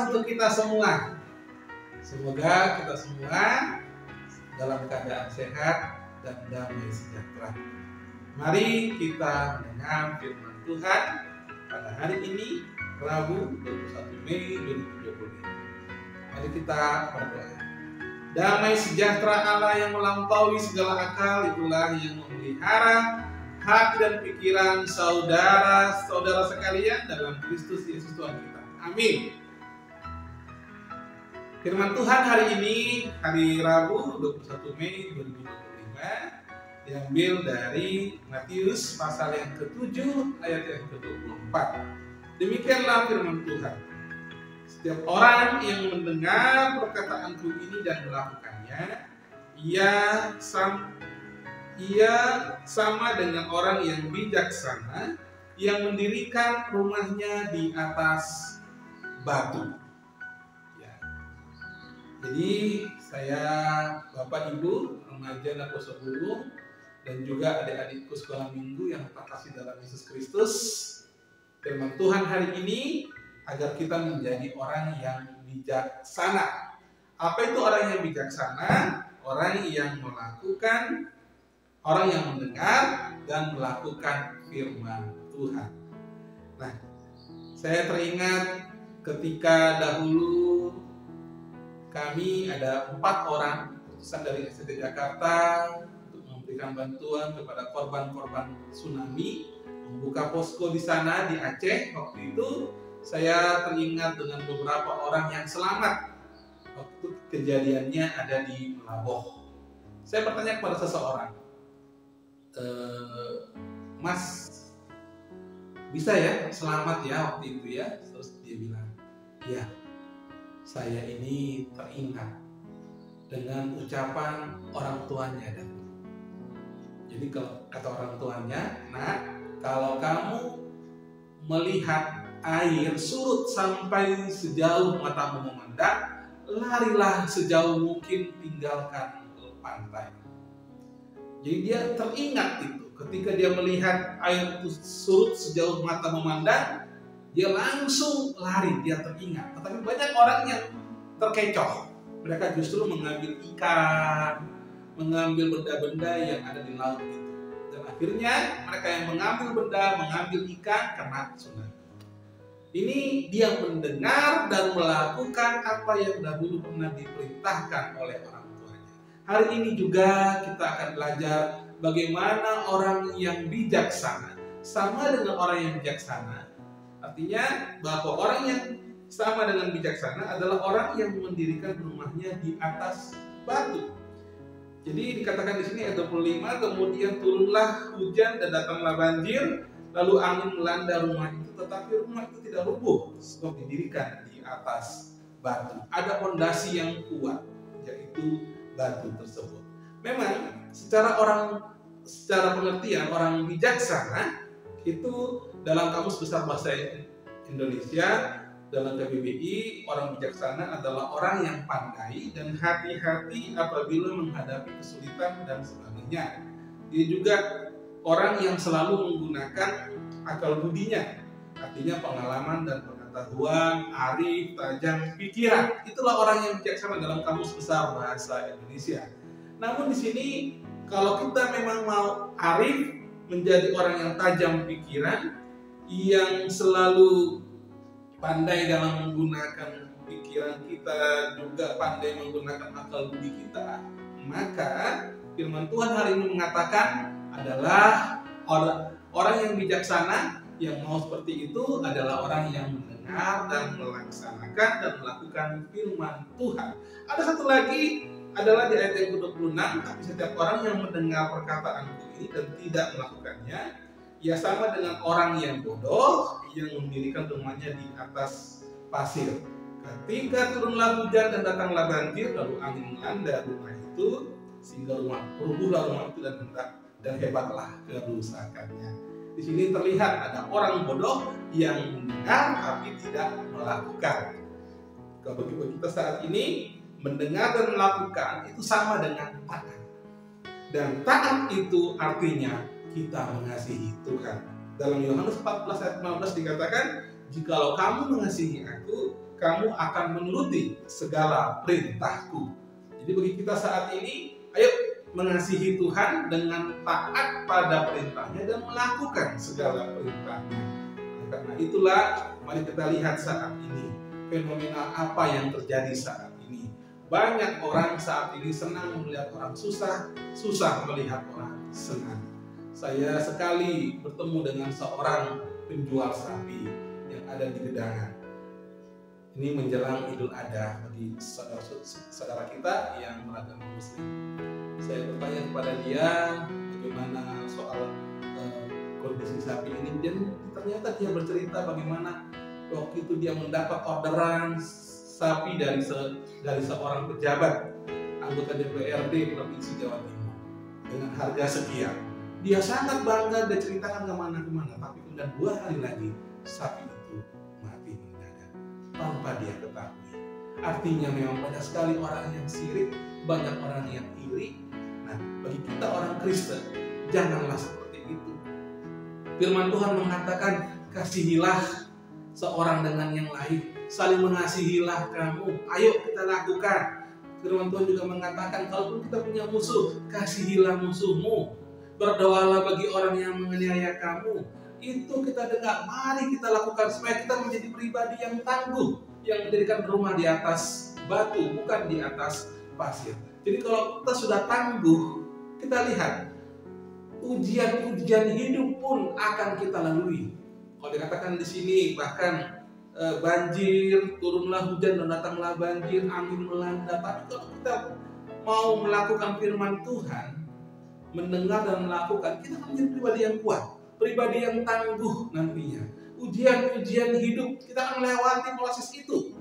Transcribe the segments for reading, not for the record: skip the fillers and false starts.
untuk kita semua. Semoga kita semua dalam keadaan sehat dan damai sejahtera. Mari kita mendengar firman Tuhan pada hari ini, Rabu 21 Mei 2020. Mari kita berdoa. Damai sejahtera Allah yang melampaui segala akal, itulah yang memelihara hati dan pikiran saudara-saudara sekalian dalam Kristus Yesus Tuhan kita. Amin. Firman Tuhan hari ini, hari Rabu 21 Mei 2025, diambil dari Matius pasal yang ke-7 ayat yang ke-24. Demikianlah firman Tuhan. Setiap orang yang mendengar perkataanku ini dan melakukannya, ia sama dengan orang yang bijaksana yang mendirikan rumahnya di atas batu. Ya. Jadi saya, Bapak Ibu, remaja dan poso guru, dan juga adik-adikku sekolah minggu yang terkasih dalam Yesus Kristus, firman Tuhan hari ini agar kita menjadi orang yang bijaksana. Apa itu orang yang bijaksana? Orang yang melakukan, orang yang mendengar dan melakukan firman Tuhan. Nah, saya teringat ketika dahulu kami ada 4 orang utusan dari SD Jakarta untuk memberikan bantuan kepada korban-korban tsunami, membuka posko di sana di Aceh. Waktu itu saya teringat dengan beberapa orang yang selamat waktu kejadiannya ada di Melaboh. Saya bertanya kepada seseorang, Mas, bisa ya selamat ya waktu itu ya? Terus dia bilang, ya, saya ini teringat dengan ucapan orang tuanya dahulu. Jadi kalau kata orang tuanya, nah, kalau kamu melihat air surut sampai sejauh matamu memandang, larilah sejauh mungkin, tinggalkan pantai. Jadi dia teringat itu, ketika dia melihat air itu surut sejauh mata memandang, dia langsung lari, dia teringat. Tetapi banyak orang yang terkecoh, mereka justru mengambil ikan, mengambil benda-benda yang ada di laut itu. Dan akhirnya mereka yang mengambil benda, mengambil ikan, kena tsunami. Ini dia mendengar dan melakukan apa yang dahulu pernah diperintahkan oleh orang tuanya. Hari ini juga kita akan belajar bagaimana orang yang bijaksana sama dengan orang yang bijaksana. Artinya bahwa orang yang sama dengan bijaksana adalah orang yang mendirikan rumahnya di atas batu. Jadi dikatakan di sini ayat 25, kemudian turunlah hujan dan datanglah banjir, lalu angin melanda rumah itu, tetapi rumah itu tidak rubuh sebab didirikan di atas batu. Ada fondasi yang kuat, yaitu batu tersebut. Memang secara pengertian orang bijaksana itu dalam Kamus Besar Bahasa Indonesia, dalam KBBI, orang bijaksana adalah orang yang pandai dan hati-hati apabila menghadapi kesulitan dan sebagainya. Dia juga orang yang selalu menggunakan akal budinya, artinya pengalaman dan pengetahuan, arif, tajam pikiran. Itulah orang yang bijaksana dalam Kamus Besar Bahasa Indonesia. Namun di sini kalau kita memang mau arif, menjadi orang yang tajam pikiran, yang selalu pandai dalam menggunakan pikiran kita, juga pandai menggunakan akal budi kita, maka firman Tuhan hari ini mengatakan adalah orang yang bijaksana yang mau seperti itu adalah orang yang mendengar dan melaksanakan dan melakukan firman Tuhan. Ada satu lagi adalah di ayat yang ke-26, tapi setiap orang yang mendengar perkataanku ini dan tidak melakukannya, ia sama dengan orang yang bodoh yang mendirikan rumahnya di atas pasir. Ketika turunlah hujan dan datanglah banjir, lalu angin melanda rumah itu, sehingga rubuhlah rumah itu dan hebatlah kerusakannya. Di sini terlihat ada orang bodoh yang mendengar tapi tidak melakukan. Kalau bagi kita saat ini, mendengar dan melakukan itu sama dengan taat. Dan taat itu artinya kita mengasihi Tuhan. Dalam Yohanes 14 ayat 15 dikatakan, jikalau kamu mengasihi aku, kamu akan menuruti segala perintahku. Jadi bagi kita saat ini, ayo mengasihi Tuhan dengan taat pada perintahnya dan melakukan segala perintahnya. Karena itulah, mari kita lihat saat ini fenomena apa yang terjadi saat ini. Banyak orang saat ini senang melihat orang susah, susah melihat orang senang. Saya sekali bertemu dengan seorang penjual sapi yang ada di Gedangan. Ini menjelang Idul Adha bagi saudara kita yang beragama Muslim. Saya bertanya kepada dia bagaimana soal kondisi sapi ini, dan ternyata dia bercerita bagaimana waktu itu dia mendapat orderan sapi dari seorang pejabat anggota DPRD Provinsi Jawa Timur dengan harga sekian. Dia sangat bangga, dia ceritakan kemana-kemana, tapi kemudian 2 hari lagi sapi itu mati mendadak tanpa dia ketahui. Artinya memang banyak sekali orang yang sirik, banyak orang yang iri. Nah, bagi kita orang Kristen, janganlah seperti itu. Firman Tuhan mengatakan, kasihilah seorang dengan yang lain, saling mengasihilah kamu. Ayo kita lakukan. Firman Tuhan juga mengatakan, kalaupun kita punya musuh, kasihilah musuhmu. Berdoalah bagi orang yang menganiaya kamu. Itu kita dengar, mari kita lakukan supaya kita menjadi pribadi yang tangguh, yang mendirikan rumah di atas batu, bukan di atas pasir. Jadi kalau kita sudah tangguh, kita lihat ujian-ujian hidup pun akan kita lalui. Kalau dikatakan di sini bahkan banjir, turunlah hujan dan datanglah banjir, angin melanda. Tapi kalau kita mau melakukan firman Tuhan, mendengar dan melakukan, kita akan menjadi pribadi yang kuat, pribadi yang tangguh nantinya. Ujian-ujian hidup kita akan melewati proses itu,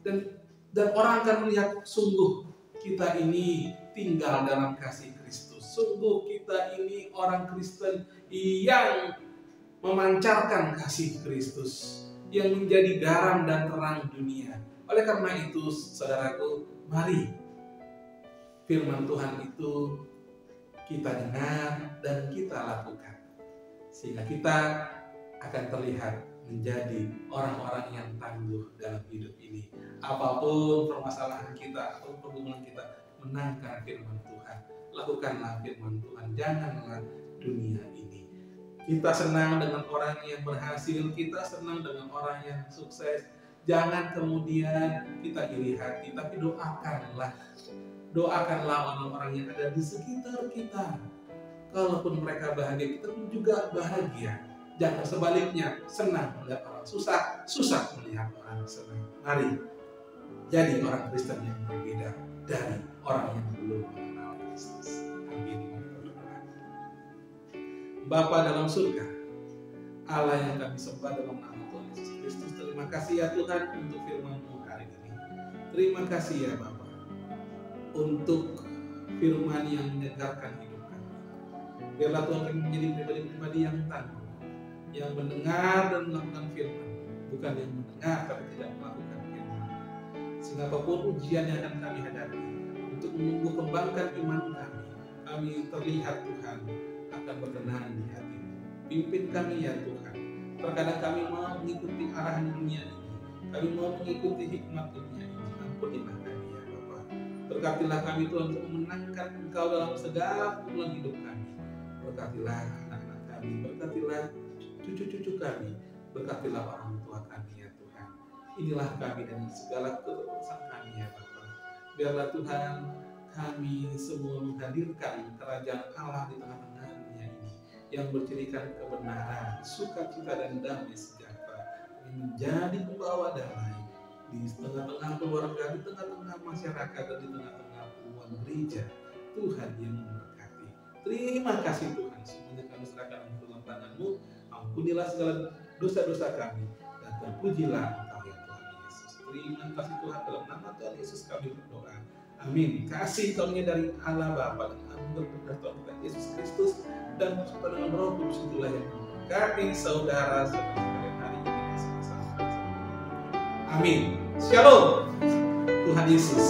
dan orang akan melihat sungguh kita ini tinggal dalam kasih Kristus. Sungguh kita ini orang Kristen yang memancarkan kasih Kristus, yang menjadi garam dan terang dunia. Oleh karena itu, saudaraku, mari firman Tuhan itu kita dengar dan kita lakukan, sehingga kita akan terlihat menjadi orang-orang yang tangguh dalam hidup ini. Apapun permasalahan kita atau pergumulan kita, menangkan firman Tuhan. Lakukanlah firman Tuhan, janganlah dunia ini. Kita senang dengan orang yang berhasil, kita senang dengan orang yang sukses. Jangan kemudian kita iri hati, tapi doakanlah orang-orang yang ada di sekitar kita. Kalaupun mereka bahagia, kita pun juga bahagia. Jangan sebaliknya, senang melihat orang susah, susah melihat orang senang. Mari jadi orang Kristen yang berbeda dari orang yang belum mengenal Kristus. Amin. Bapa dalam surga, Allah yang kami sembah dalam nama Tuhan Yesus Kristus, terima kasih ya Tuhan untuk firman-Mu hari ini. Terima kasih ya Bapa untuk firman yang menyegarkan hidup kami. Biarlah Tuhan kami menjadi pribadi-pribadi yang tangguh, yang mendengar dan melakukan firman, bukan yang mendengar tapi tidak melakukan firman. Sehingga apapun ujian yang akan kami hadapi, untuk menumbuh kembangkan iman kami terlihat Tuhan akan berkenan di hati-Mu. Pimpin kami ya Tuhan. Terkadang kami mau mengikuti arahan dunia ini, kami mau mengikuti hikmat dunia ini. Ampunilah kami ya Bapa. Berkatilah kami Tuhan untuk memenangkan Engkau dalam segala pergumulan hidup kami. Berkatilah anak-anak kami, berkatilah cucu-cucu kami, berkatilah orang tua kami ya Tuhan. Inilah kami dan segala keterbatasan kami ya Bapa. Biarlah Tuhan kami semua menghadirkan kerajaan Allah di tengah-tengah dunia ini, yang bercirikan kebenaran, sukacita dan damai sejahtera, yang menjadi pembawa damai di tengah-tengah keluarga, di tengah-tengah masyarakat, dan di tengah-tengah umat gereja. Tuhan yang memberkati. Terima kasih Tuhan, semuanya kami serahkan dalam tangan-Mu. Ampunilah segala dosa-dosa kami, dan terpujilah Engkau ya Tuhan Yesus. Terima kasih Tuhan, dalam nama Tuhan Yesus kami berdoa. Amin. Kasih karunia dari Allah Bapa dan anugerah Tuhan kita Yesus Kristus dan bersama dengan Roh Kudus itulah yang memberkati saudara-saudara sekalian hari ini sama-sama. Amin. Shalom. Tuhan Yesus